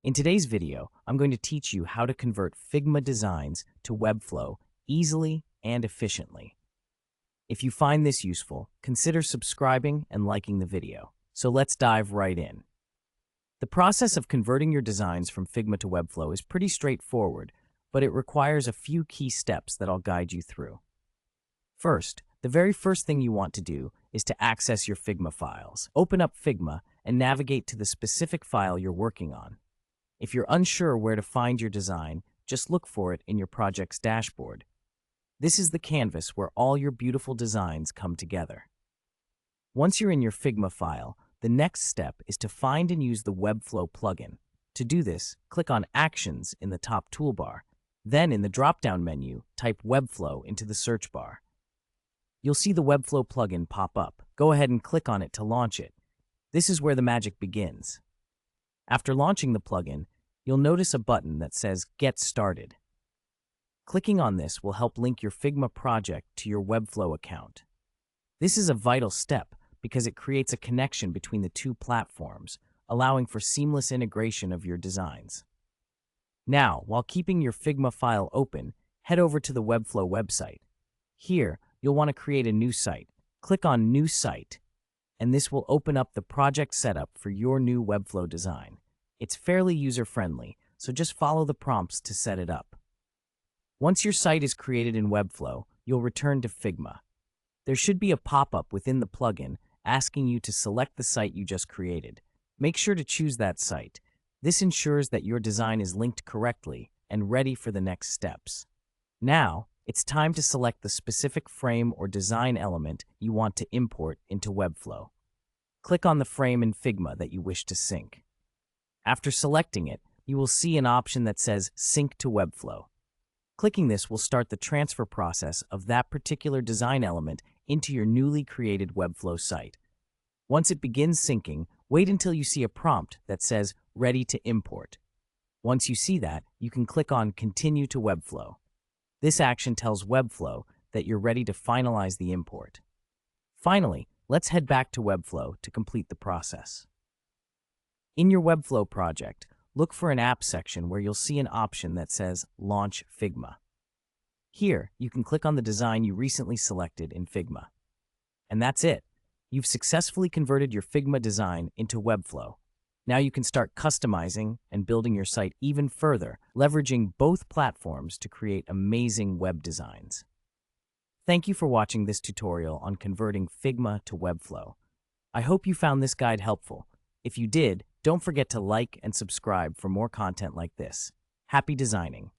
In today's video, I'm going to teach you how to convert Figma designs to Webflow easily and efficiently. If you find this useful, consider subscribing and liking the video. So let's dive right in. The process of converting your designs from Figma to Webflow is pretty straightforward, but it requires a few key steps that I'll guide you through. First, the very first thing you want to do is to access your Figma files. Open up Figma and navigate to the specific file you're working on. If you're unsure where to find your design, just look for it in your project's dashboard. This is the canvas where all your beautiful designs come together. Once you're in your Figma file, the next step is to find and use the Webflow plugin. To do this, click on Actions in the top toolbar. Then in the drop-down menu, type Webflow into the search bar. You'll see the Webflow plugin pop up. Go ahead and click on it to launch it. This is where the magic begins. After launching the plugin, you'll notice a button that says Get Started. Clicking on this will help link your Figma project to your Webflow account. This is a vital step because it creates a connection between the two platforms, allowing for seamless integration of your designs. Now, while keeping your Figma file open, head over to the Webflow website. Here, you'll want to create a new site. Click on New Site, and this will open up the project setup for your new Webflow design. It's fairly user-friendly, so just follow the prompts to set it up. Once your site is created in Webflow, you'll return to Figma. There should be a pop-up within the plugin asking you to select the site you just created. Make sure to choose that site. This ensures that your design is linked correctly and ready for the next steps. Now, it's time to select the specific frame or design element you want to import into Webflow. Click on the frame in Figma that you wish to sync. After selecting it, you will see an option that says Sync to Webflow. Clicking this will start the transfer process of that particular design element into your newly created Webflow site. Once it begins syncing, wait until you see a prompt that says Ready to Import. Once you see that, you can click on Continue to Webflow. This action tells Webflow that you're ready to finalize the import. Finally, let's head back to Webflow to complete the process. In your Webflow project, look for an App section where you'll see an option that says Launch Figma. Here, you can click on the design you recently selected in Figma. And that's it. You've successfully converted your Figma design into Webflow. Now you can start customizing and building your site even further, leveraging both platforms to create amazing web designs. Thank you for watching this tutorial on converting Figma to Webflow. I hope you found this guide helpful. If you did, don't forget to like and subscribe for more content like this. Happy designing!